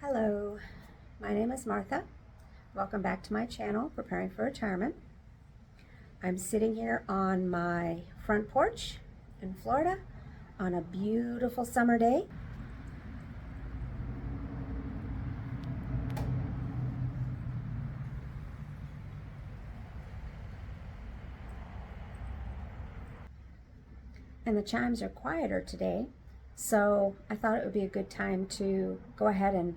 Hello, my name is Martha. Welcome back to my channel, Preparing for Retirement. I'm sitting here on my front porch in Florida on a beautiful summer day. And the chimes are quieter today, so I thought it would be a good time to go ahead and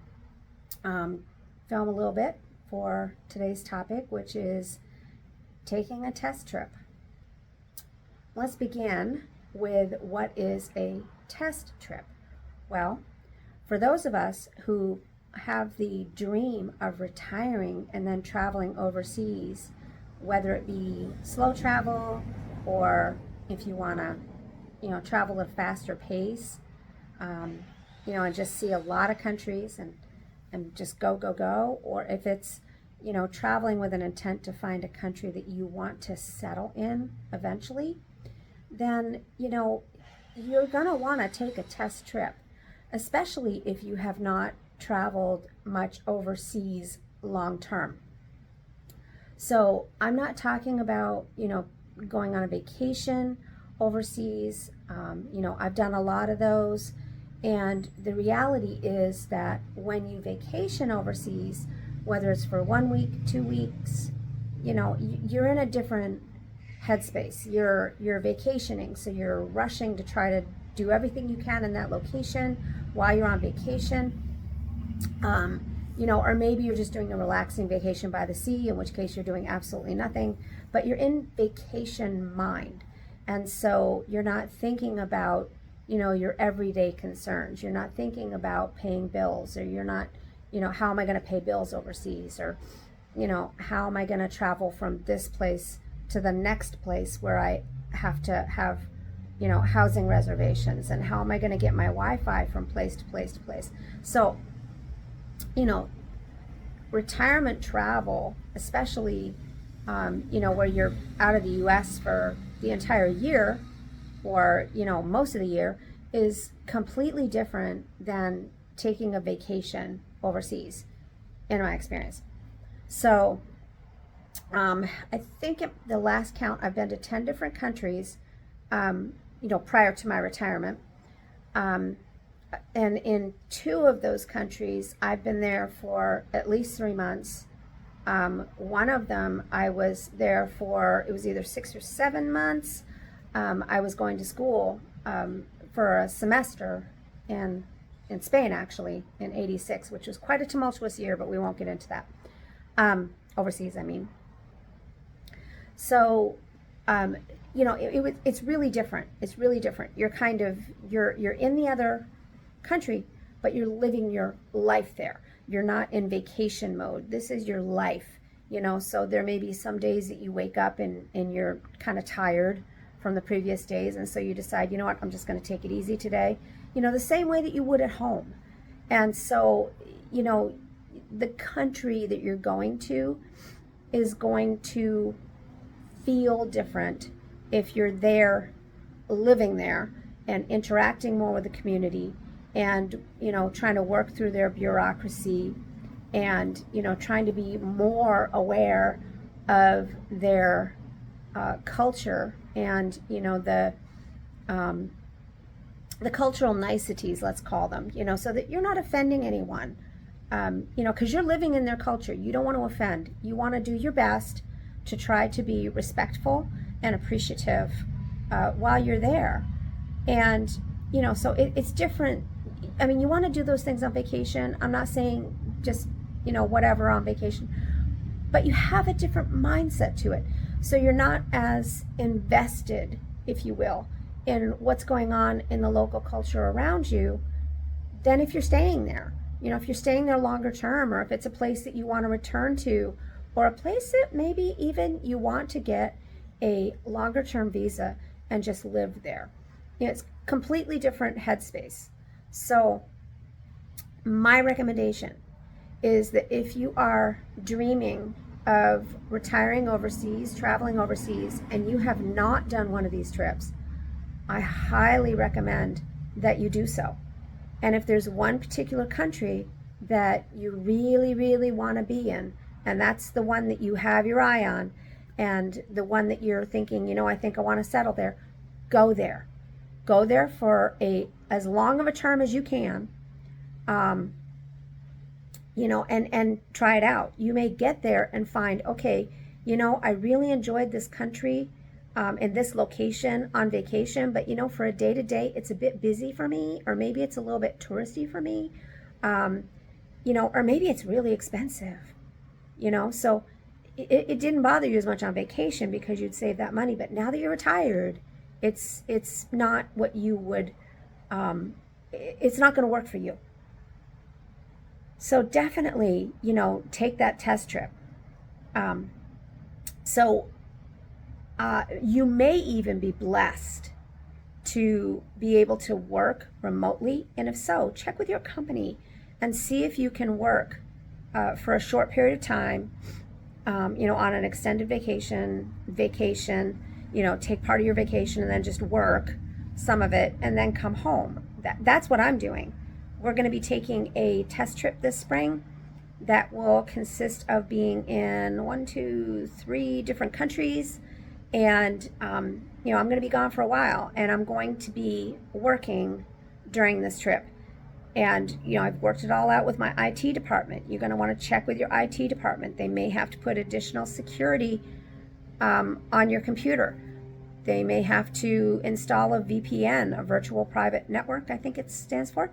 film a little bit for today's topic, which is taking a test trip. Let's begin with what is a test trip. Well, for those of us who have the dream of retiring and then traveling overseas, whether it be slow travel or if you want to travel at a faster pace, and just see a lot of countries and just go, or if it's, traveling with an intent to find a country that you want to settle in eventually, then, you're going to want to take a test trip, especially if you have not traveled much overseas long term. So I'm not talking about, going on a vacation overseas. I've done a lot of those. And the reality is that when you vacation overseas, whether it's for 1 week, 2 weeks, you're in a different headspace. You're vacationing, so you're rushing to try to do everything you can in that location while you're on vacation. Or maybe you're just doing a relaxing vacation by the sea, in which case you're doing absolutely nothing, but you're in vacation mind. And so you're not thinking about your everyday concerns. You're not thinking about paying bills, or you're not, how am I going to pay bills overseas, or, how am I going to travel from this place to the next place where I have to have, housing reservations, and how am I going to get my Wi-Fi from place to place to place. So, retirement travel, especially, where you're out of the U.S. for the entire year, or most of the year, is completely different than taking a vacation overseas, in my experience. So I think at the last count, I've been to 10 different countries, prior to my retirement, and in 2 of those countries I've been there for at least 3 months. One of them I was there for, it was either 6 or 7 months. I was going to school for a semester in Spain, actually, in '86, which was quite a tumultuous year, but we won't get into that. Overseas, I mean. So, it's really different. It's really different. You're you're in the other country, but you're living your life there. You're not in vacation mode. This is your life, so there may be some days that you wake up and you're kind of tired from the previous days, and so you decide, I'm just going to take it easy today, the same way that you would at home. And so, the country that you're going to is going to feel different if you're there, living there, and interacting more with the community, and trying to work through their bureaucracy, and trying to be more aware of their culture, and the cultural niceties, let's call them, so that you're not offending anyone, because you're living in their culture. You don't want to offend. You want to do your best to try to be respectful and appreciative while you're there. And so it's different. I mean, you want to do those things on vacation. I'm not saying just whatever on vacation, but you have a different mindset to it. So you're not as invested, if you will, in what's going on in the local culture around you than if you're staying there. If you're staying there longer term, or if it's a place that you want to return to, or a place that maybe even you want to get a longer term visa and just live there. It's completely different headspace. So my recommendation is that if you are dreaming of retiring overseas, traveling overseas, and you have not done one of these trips, I highly recommend that you do so. And if there's one particular country that you really, really want to be in, and that's the one that you have your eye on, and the one that you're thinking, I think I want to settle there, go there. Go there for as long of a term as you can, um, and try it out. You may get there and find, okay, I really enjoyed this country, in this location on vacation, but for a day to day, it's a bit busy for me, or maybe it's a little bit touristy for me, um, or maybe it's really expensive, so it didn't bother you as much on vacation because you'd save that money, but now that you're retired, it's not what you would, it's not going to work for you. So definitely, take that test trip. Um, so you may even be blessed to be able to work remotely. And if so, check with your company and see if you can work for a short period of time, on an extended vacation, take part of your vacation and then just work some of it and then come home. That's what I'm doing. We're going to be taking a test trip this spring that will consist of being in 1, 2, 3 different countries. And, I'm going to be gone for a while, and I'm going to be working during this trip. And, I've worked it all out with my IT department. You're going to want to check with your IT department. They may have to put additional security on your computer. They may have to install a VPN, a virtual private network, I think it stands for,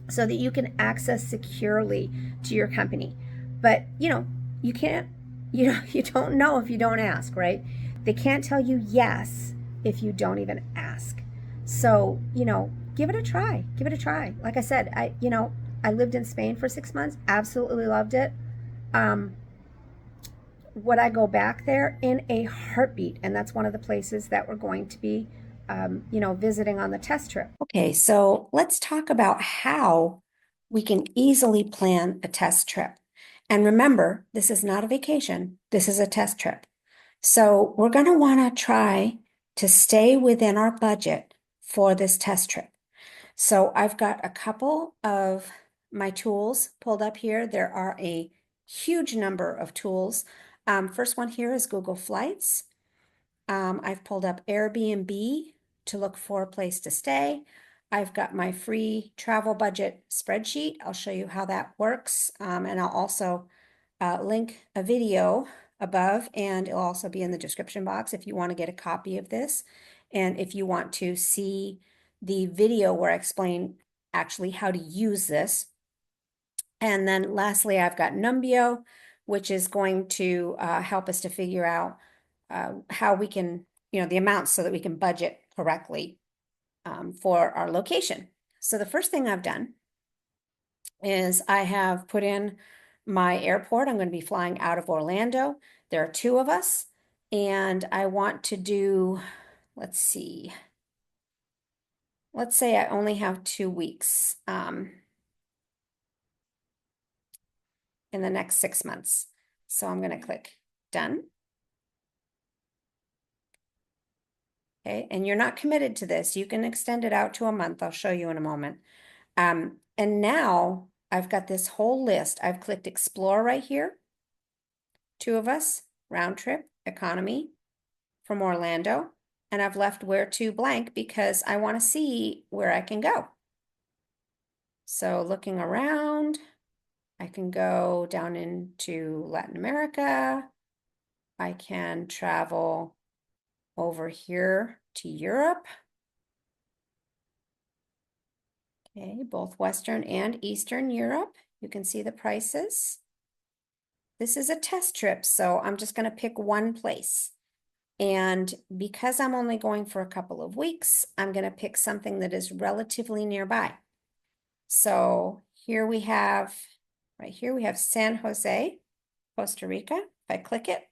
so that you can access securely to your company. But, you can't, you don't know if you don't ask, right? They can't tell you yes if you don't even ask. So, give it a try. Give it a try. Like I said, I lived in Spain for 6 months, absolutely loved it. Um, would I go back there? In a heartbeat. And that's one of the places that we're going to be, visiting on the test trip. Okay, so let's talk about how we can easily plan a test trip. And remember, this is not a vacation, this is a test trip. So we're going to want to try to stay within our budget for this test trip. So I've got a couple of my tools pulled up here. There are a huge number of tools. First one here is Google Flights. I've pulled up Airbnb to look for a place to stay. I've got my free travel budget spreadsheet. I'll show you how that works. And I'll also link a video above, and it'll also be in the description box if you want to get a copy of this. And if you want to see the video where I explain actually how to use this. And then lastly, I've got Numbeo, which is going to help us to figure out how we can, the amounts so that we can budget correctly for our location. So the first thing I've done is I have put in my airport. I'm going to be flying out of Orlando. There are 2 of us, and I want to do, let's see, let's say I only have 2 weeks in the next 6 months. So I'm going to click done. Okay, and you're not committed to this. You can extend it out to a month. I'll show you in a moment. And now I've got this whole list. I've clicked explore right here. 2 of us, round trip, economy from Orlando. And I've left where to blank because I want to see where I can go. So looking around, I can go down into Latin America. I can travel over here to Europe. Okay, both Western and Eastern Europe. You can see the prices. This is a test trip, so I'm just going to pick one place. And because I'm only going for a couple of weeks, I'm going to pick something that is relatively nearby. So here we have, right here, we have San Jose, Costa Rica. If I click it,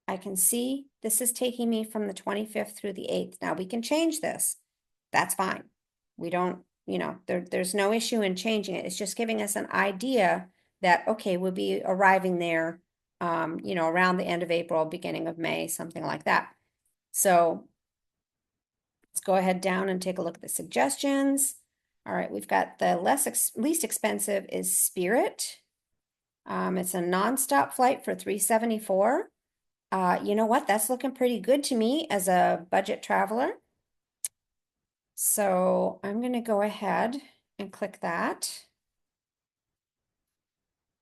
I can see this is taking me from the 25th through the 8th. Now we can change this. That's fine. We don't, there's no issue in changing it. It's just giving us an idea that, okay, we'll be arriving there, around the end of April, beginning of May, something like that. So let's go ahead down and take a look at the suggestions. All right, we've got the least expensive is Spirit. It's a nonstop flight for $374. You know what? That's looking pretty good to me as a budget traveler. So I'm going to go ahead and click that.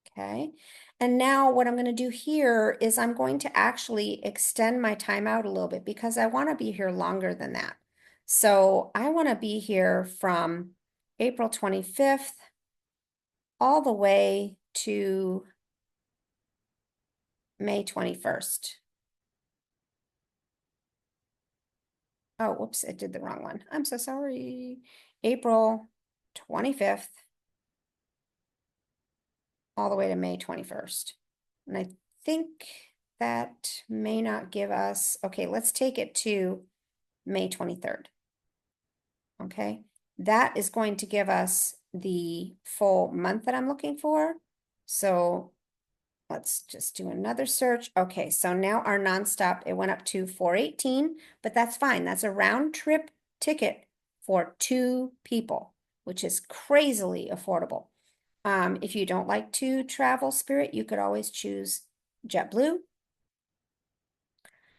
Okay. And now what I'm going to do here is I'm going to actually extend my time out a little bit because I want to be here longer than that. So I want to be here from April 25th all the way to May 21st. Oh, whoops, it did the wrong one. I'm so sorry. April 25th all the way to May 21st. And I think that may not give us, okay, let's take it to May 23rd. Okay, that is going to give us the full month that I'm looking for. So let's just do another search. Okay, so now our nonstop, it went up to 418, but that's fine. That's a round trip ticket for 2 people, which is crazily affordable. If you don't like to travel Spirit, you could always choose JetBlue.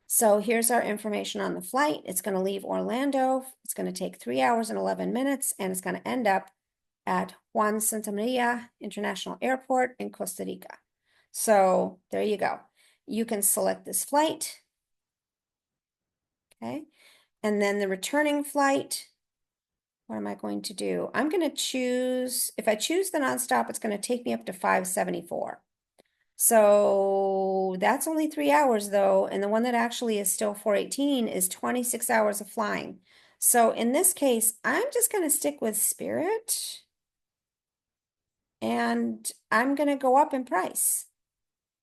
So here's our information on the flight. It's going to leave Orlando. It's going to take 3 hours and 11 minutes, and it's going to end up at Juan Santa Maria International Airport in Costa Rica. So there you go. You can select this flight. Okay. And then the returning flight, what am I going to do? I'm going to choose, if I choose the nonstop, it's going to take me up to 574. So that's only 3 hours though, and the one that actually is still 418 is 26 hours of flying. So in this case, I'm just going to stick with Spirit, and I'm going to go up in price.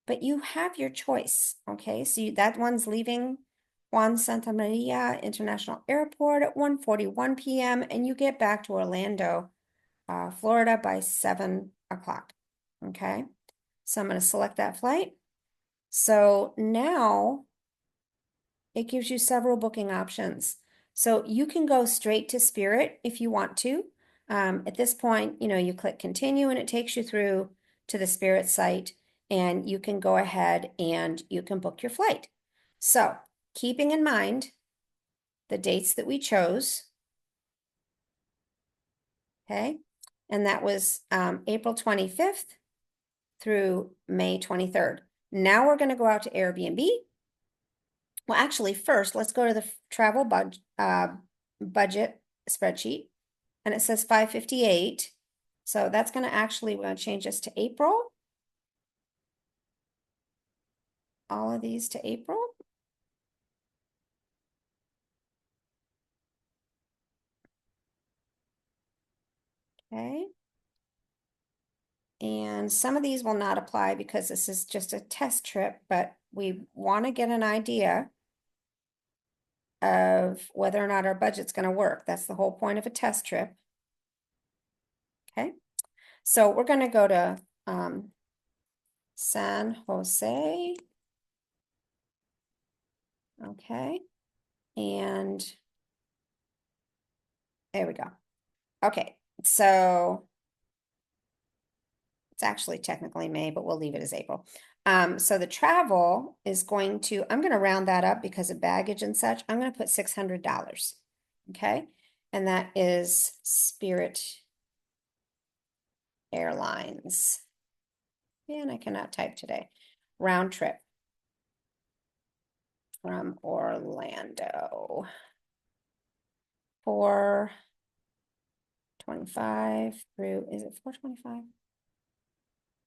But you have your choice, okay? So that one's leaving Juan Santa Maria International Airport at 1:41 p.m. and you get back to Orlando, Florida by 7 o'clock, okay? So I'm going to select that flight. So now it gives you several booking options. So you can go straight to Spirit if you want to. At this point, you know, you click continue and it takes you through to the Spirit site, and you can go ahead and you can book your flight. So keeping in mind the dates that we chose, okay, and that was April 25th through May 23rd. Now we're going to go out to Airbnb. Well, actually, first, let's go to the travel budget spreadsheet, and it says 558. So that's going to actually, we're going to change this to April. All of these to April. Okay. And some of these will not apply because this is just a test trip, but we want to get an idea of whether or not our budget's going to work. That's the whole point of a test trip. Okay. So we're going to go to San Jose. Okay. And there we go. Okay. So it's actually technically May, but we'll leave it as April. So the travel is going to, I'm going to round that up because of baggage and such. I'm going to put $600. Okay. And that is Spirit Airlines. And I cannot type today. Round trip from Orlando. 425 through, is it 425?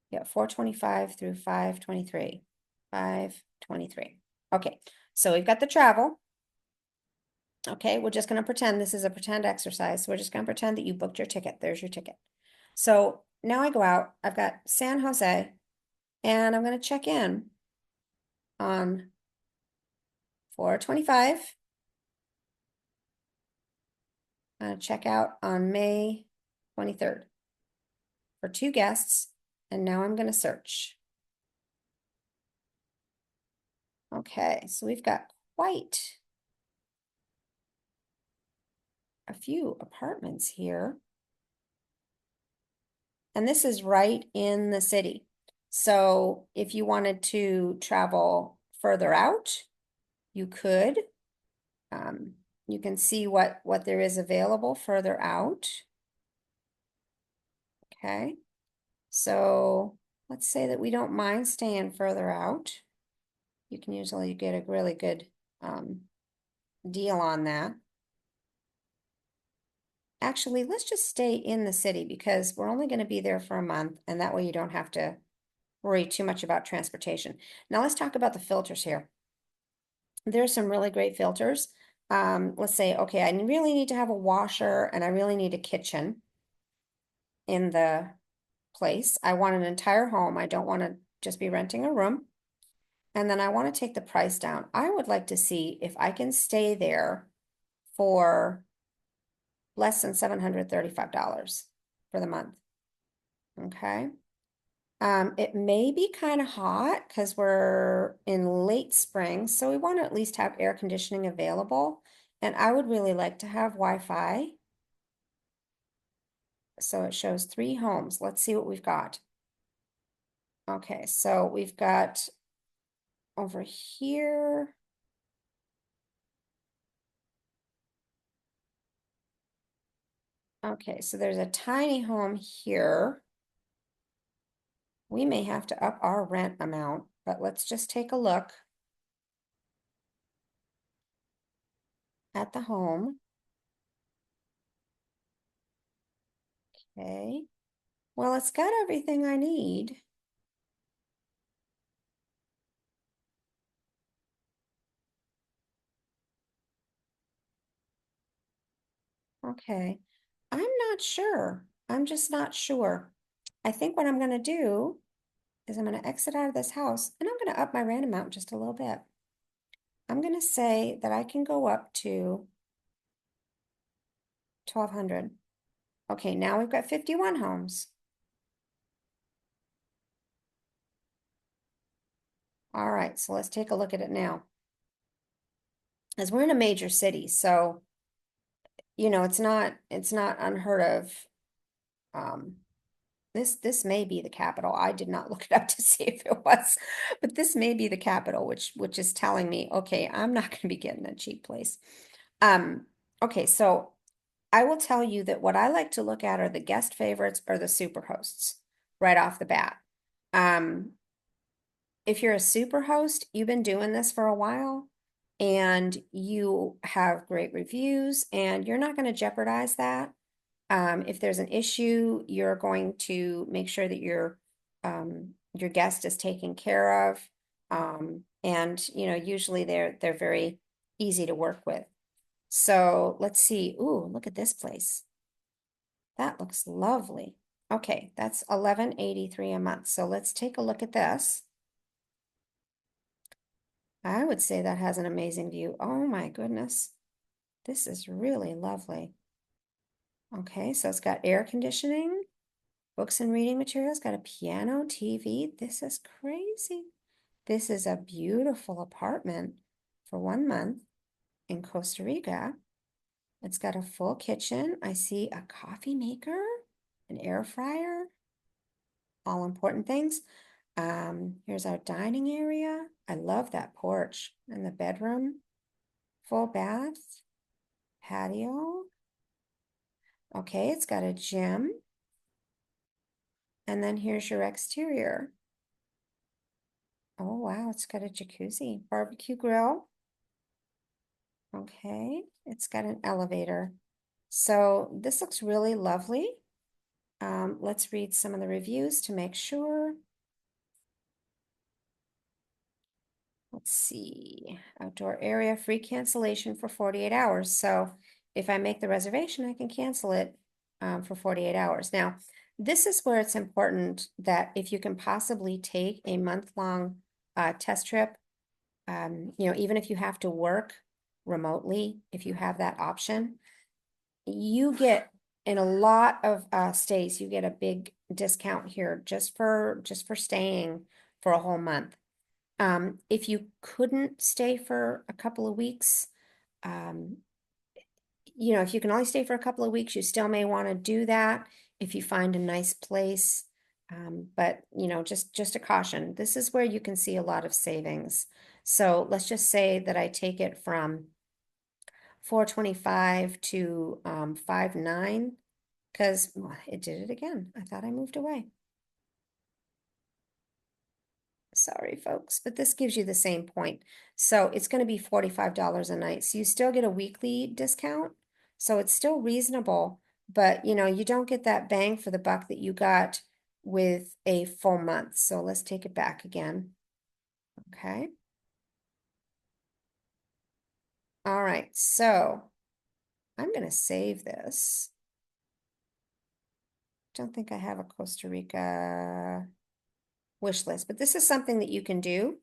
Yeah, 425 through 523. 523. Okay, so we've got the travel. Okay, we're just going to pretend this is a pretend exercise. So we're just going to pretend that you booked your ticket. There's your ticket. So now I go out. I've got San Jose, and I'm going to check in on 425. I'm going to check out on May 23rd for 2 guests. And now I'm going to search. Okay, so we've got quite a few apartments here. And this is right in the city. So if you wanted to travel further out, you could. Um, you can see what there is available further out. Okay. So let's say that we don't mind staying further out. You can usually get a really good deal on that. Actually, let's just stay in the city because we're only going to be there for a month, and that way you don't have to worry too much about transportation. Now let's talk about the filters here. There's some really great filters. Let's say, okay, I really need to have a washer and I really need a kitchen in the place. I want an entire home. I don't want to just be renting a room. And then I want to take the price down. I would like to see if I can stay there for less than $735 for the month. Okay. It may be kind of hot because we're in late spring, so we want to at least have air conditioning available. And I would really like to have Wi-Fi. So it shows 3 homes. Let's see what we've got. Okay, so we've got over here. Okay, so there's a tiny home here. We may have to up our rent amount, but let's just take a look at the home. Okay. Well, it's got everything I need. Okay. I'm not sure. I'm just not sure. I think what I'm going to do is I'm going to exit out of this house and I'm going to up my rent amount just a little bit. I'm going to say that I can go up to 1,200. Okay, now we've got 51 homes. All right, so let's take a look at it now. As we're in a major city, so it's not unheard of. This may be the capital. I did not look it up to see if it was, but this may be the capital, which is telling me, okay, I'm not going to be getting a cheap place. Okay, so I will tell you that what I like to look at are the guest favorites or the super hosts right off the bat. Um, if you're a super host, you've been doing this for a while and you have great reviews and you're not going to jeopardize that. If there's an issue, you're going to make sure that your guest is taken care of. And usually they're very easy to work with. So let's see. Ooh, look at this place. That looks lovely. Okay, that's $11.83 a month. So let's take a look at this. I would say that has an amazing view. Oh my goodness. This is really lovely. Okay, so it's got air conditioning, books and reading materials, got a piano, TV. This is crazy. This is a beautiful apartment for 1 month in Costa Rica. It's got a full kitchen. I see a coffee maker, an air fryer, all important things. Here's our dining area. I love that porch and the bedroom, full bath, patio. Okay, it's got a gym. And then here's your exterior. Oh, wow, it's got a jacuzzi, barbecue grill. Okay, it's got an elevator. So this looks really lovely. Let's read some of the reviews to make sure. Let's see, outdoor area, free cancellation for 48 hours. So if I make the reservation, I can cancel it for 48 hours. Now, this is where it's important that if you can possibly take a month-long test trip, even if you have to work remotely, if you have that option, you get in a lot of stays, you get a big discount here just for staying for a whole month. If you couldn't stay for a couple of weeks, if you can only stay for a couple of weeks, you still may want to do that. if you find a nice place. But just a caution, this is where you can see a lot of savings. So let's just say that I take it from 425 to 59, because it did it again. I thought I moved away. Sorry, folks, but this gives you the same point. So it's going to be $45 a night. So you still get a weekly discount. So it's still reasonable, but you don't get that bang for the buck that you got with a full month. So let's take it back again. Okay. All right. So I'm going to save this. Don't think I have a Costa Rica wish list, but this is something that you can do.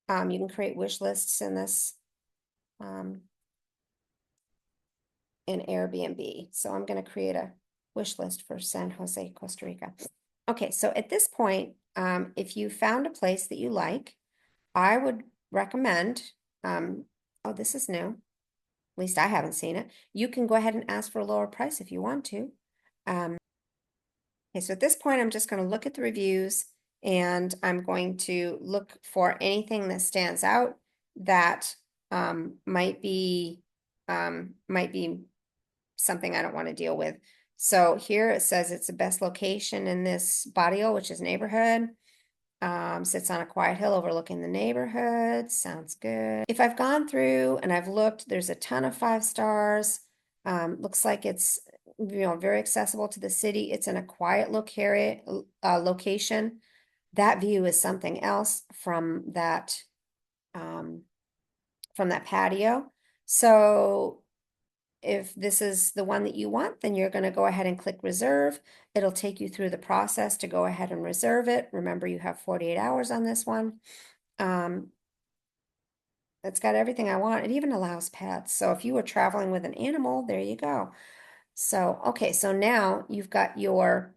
You can create wish lists in this. In Airbnb. So I'm going to create a wish list for San Jose, Costa Rica. Okay, so at this point, if you found a place that you like, I would recommend, oh, this is new. At least I haven't seen it. You can go ahead and ask for a lower price if you want to. Okay, so at this point, I'm just going to look at the reviews and I'm going to look for anything that stands out that might be something I don't want to deal with. So here it says it's the best location in this barrio, which is neighborhood. Sits on a quiet hill overlooking the neighborhood. Sounds good. If I've gone through and I've looked, there's a ton of 5 stars. Looks like it's very accessible to the city. It's in a quiet location. That view is something else um, from that patio. So if this is the one that you want, then you're going to go ahead and click reserve. It'll take you through the process to go ahead and reserve it. Remember, you have 48 hours on this one. It's got everything I want. It even allows pets. So if you were traveling with an animal, there you go. So, okay, so now you've got your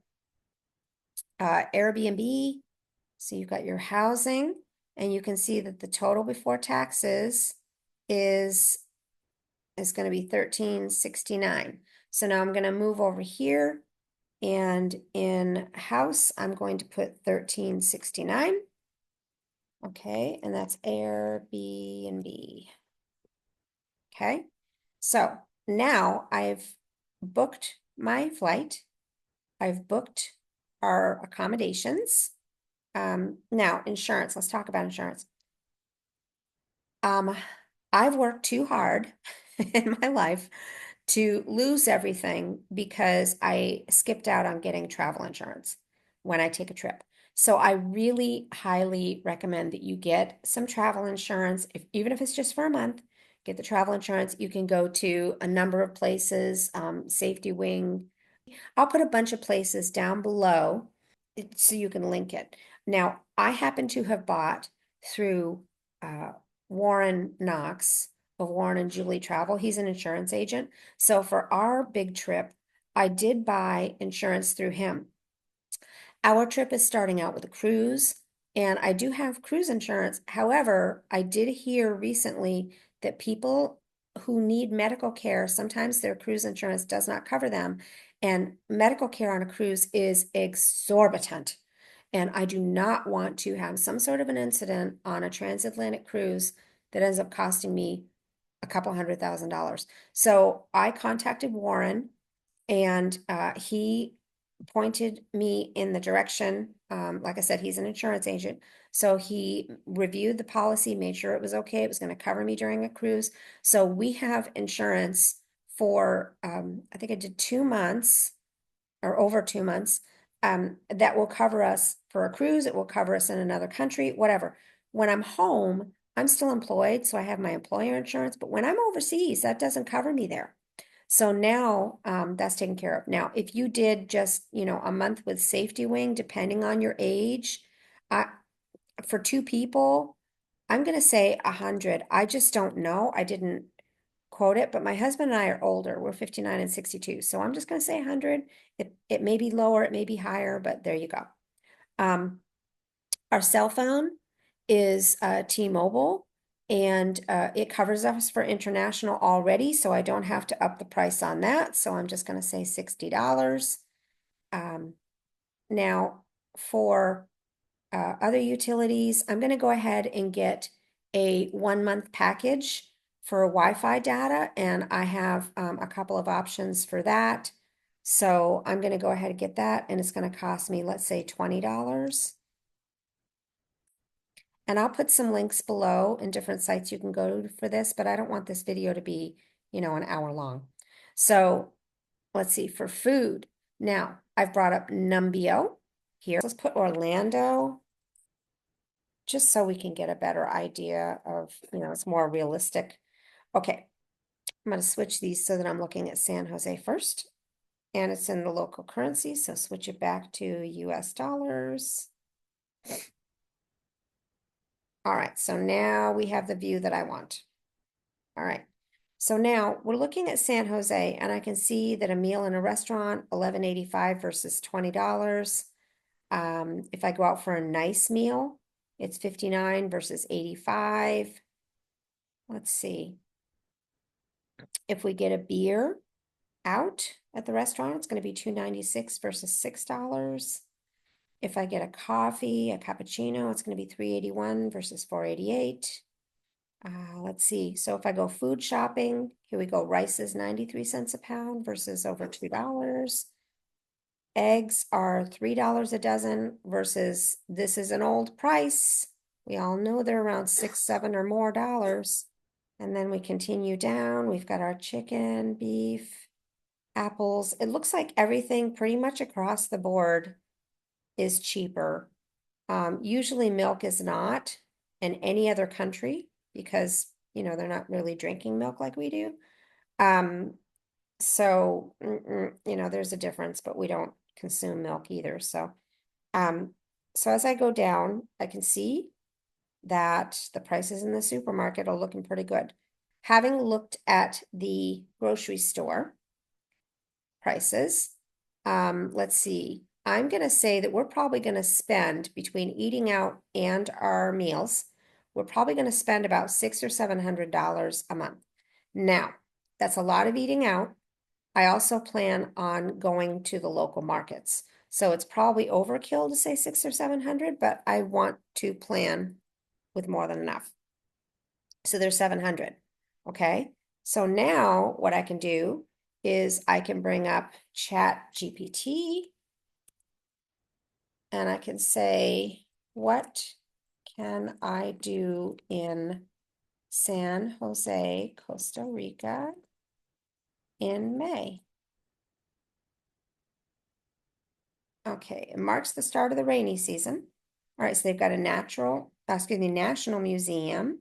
Airbnb. So you've got your housing, and you can see that the total before taxes is going to be $13.69. So now I'm going to move over here, and in house, I'm going to put $13.69. Okay, and that's Airbnb. Okay, so now I've booked my flight. I've booked our accommodations. Now insurance, let's talk about insurance. I've worked too hard in my life to lose everything because I skipped out on getting travel insurance when I take a trip. So I really highly recommend that you get some travel insurance, even if it's just for a month. Get the travel insurance. You can go to a number of places, Safety Wing. I'll put a bunch of places down below so you can link it. Now, I happen to have bought through uh, Warren Knox of Warren and Julie Travel. He's an insurance agent. So for our big trip, I did buy insurance through him. Our trip is starting out with a cruise, and I do have cruise insurance. However, I did hear recently that people who need medical care, sometimes their cruise insurance does not cover them, and medical care on a cruise is exorbitant. And I do not want to have some sort of an incident on a transatlantic cruise that ends up costing me a couple $100,000. So I contacted Warren, and he pointed me in the direction. Like I said, he's an insurance agent. So he reviewed the policy, made sure it was okay. It was going to cover me during a cruise. So we have insurance for, I think I did 2 months or over 2 months. That will cover us for a cruise. It will cover us in another country, whatever. When I'm home, I'm still employed, so I have my employer insurance. But when I'm overseas, that doesn't cover me there. So now that's taken care of. Now, if you did just, a month with Safety Wing, depending on your age, I, for 2 people, I'm going to say 100. I just don't know. I didn't quote it, but my husband and I are older. We're 59 and 62. So I'm just going to say 100. It may be lower, it may be higher, but there you go. Our cell phone is T-Mobile, and it covers us for international already, so I don't have to up the price on that. So I'm just going to say $60. Now, for other utilities, I'm going to go ahead and get a 1 month package for Wi-Fi data, and I have a couple of options for that. So I'm going to go ahead and get that, and it's going to cost me, let's say, $20. And I'll put some links below in different sites you can go to for this, but I don't want this video to be, an hour long. So let's see, for food. Now, I've brought up Numbeo here. Let's put Orlando, just so we can get a better idea of, it's more realistic. Okay, I'm going to switch these so that I'm looking at San Jose first. And it's in the local currency, so switch it back to US dollars. All right, so now we have the view that I want. All right, so now we're looking at San Jose, and I can see that a meal in a restaurant, $11.85 versus $20. If I go out for a nice meal, it's $59 versus $85. Let's see. If we get a beer out at the restaurant, it's going to be $2.96 versus $6. If I get a coffee, a cappuccino, it's going to be $3.81 versus $4.88. Let's see. So if I go food shopping, here we go. Rice is 93 cents a pound versus over $2. Eggs are $3 a dozen versus this is an old price. We all know they're around 6, 7 or more dollars. And then we continue down. We've got our chicken, beef, apples. It looks like everything pretty much across the board is cheaper. Usually milk is not in any other country because, they're not really drinking milk like we do. So, there's a difference, but we don't consume milk either. So as I go down, I can see that the prices in the supermarket are looking pretty good. Having looked at the grocery store prices, let's see. I'm going to say that we're probably going to spend between eating out and our meals, we're probably going to spend about $600 or $700 a month. Now, that's a lot of eating out. I also plan on going to the local markets. So it's probably overkill to say 600 or 700, but I want to plan with more than enough. So there's 700. Okay. So now what I can do is I can bring up Chat GPT and I can say, what can I do in San Jose, Costa Rica in May? Okay, it marks the start of the rainy season. All right, so they've got a National Museum.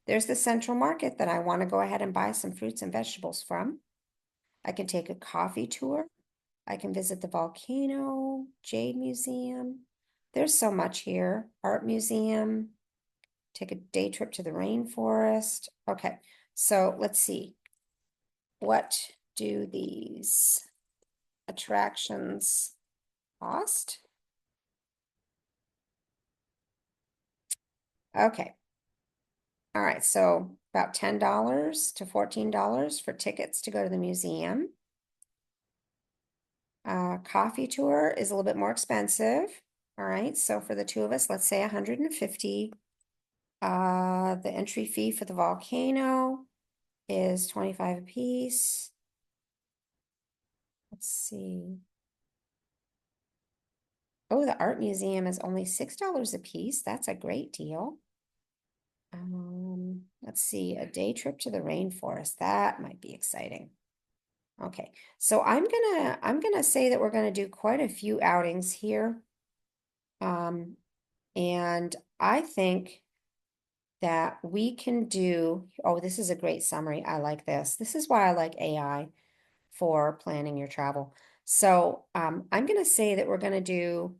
There's the Central Market that I want to go ahead and buy some fruits and vegetables from. I can take a coffee tour. I can visit the volcano, Jade Museum. There's so much here. Art Museum. Take a day trip to the rainforest. Okay, so let's see. What do these attractions cost? Okay. All right, so about $10 to $14 for tickets to go to the museum. Coffee tour is a little bit more expensive. All right, so for the two of us, let's say 150. The entry fee for the volcano is 25 a piece. Let's see. Oh, the art museum is only $6 a piece. That's a great deal. Let's see, a day trip to the rainforest. That might be exciting. Okay, so I'm gonna say that we're gonna do quite a few outings here. And I think that we can do, oh, this is a great summary. I like this. This is why I like AI for planning your travel. So I'm gonna say that we're gonna do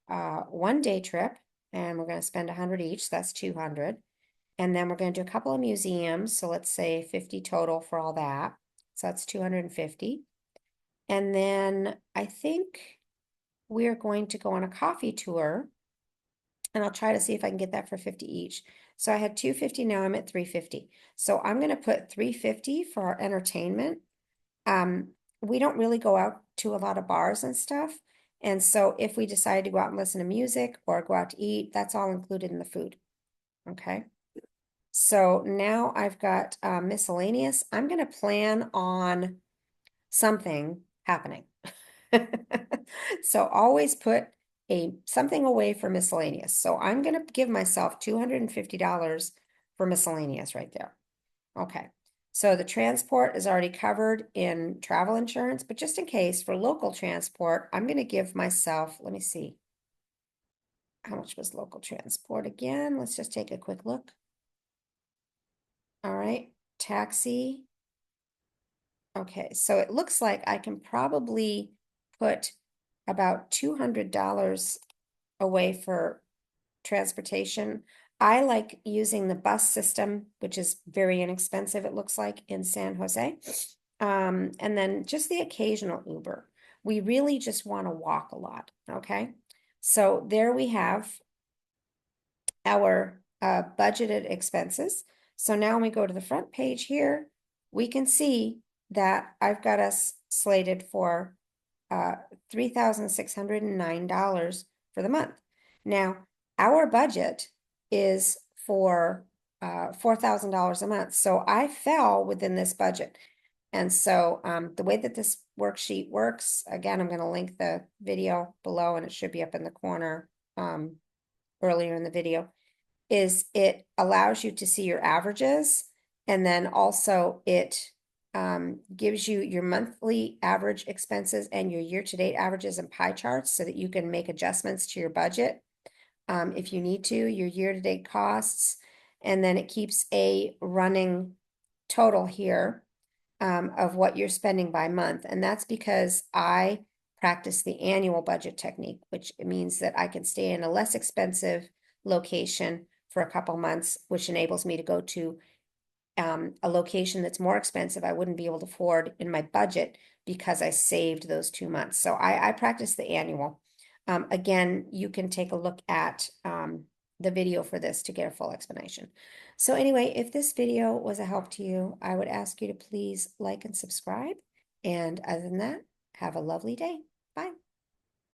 1 day trip and we're gonna spend 100 each, that's 200. And then we're gonna do a couple of museums. So let's say 50 total for all that. So that's 250. And then I think we're going to go on a coffee tour and I'll try to see if I can get that for 50 each. So I had 250, now I'm at 350. So I'm going to put 350 for our entertainment. We don't really go out to a lot of bars and stuff. And so if we decide to go out and listen to music or go out to eat, that's all included in the food. Okay. So now I've got miscellaneous. I'm going to plan on something happening. So always put something away for miscellaneous. So I'm going to give myself $250 for miscellaneous right there. Okay. So the transport is already covered in travel insurance, but just in case for local transport, I'm going to give myself, let me see, how much was local transport again? Let's just take a quick look. All right, taxi. Okay, so it looks like I can probably put about $200 away for transportation. I like using the bus system, which is very inexpensive, it looks like, in San Jose. And then just the occasional Uber. We really just want to walk a lot, okay? So there we have our budgeted expenses. So now when we go to the front page here, we can see that I've got us slated for $3,609 for the month. Now, our budget is for $4,000 a month. So I fell within this budget. And so the way that this worksheet works, again, I'm going to link the video below and it should be up in the corner earlier in the video, is it allows you to see your averages, and then also it gives you your monthly average expenses and your year-to-date averages and pie charts so that you can make adjustments to your budget if you need to, your year-to-date costs, and then it keeps a running total here of what you're spending by month. And that's because I practice the annual budget technique, which means that I can stay in a less expensive location for a couple months, which enables me to go to a location that's more expensive I wouldn't be able to afford in my budget because I saved those 2 months. So I practice the annual. Again, you can take a look at the video for this to get a full explanation. So anyway, if this video was a help to you, I would ask you to please like and subscribe. And other than that, have a lovely day. Bye.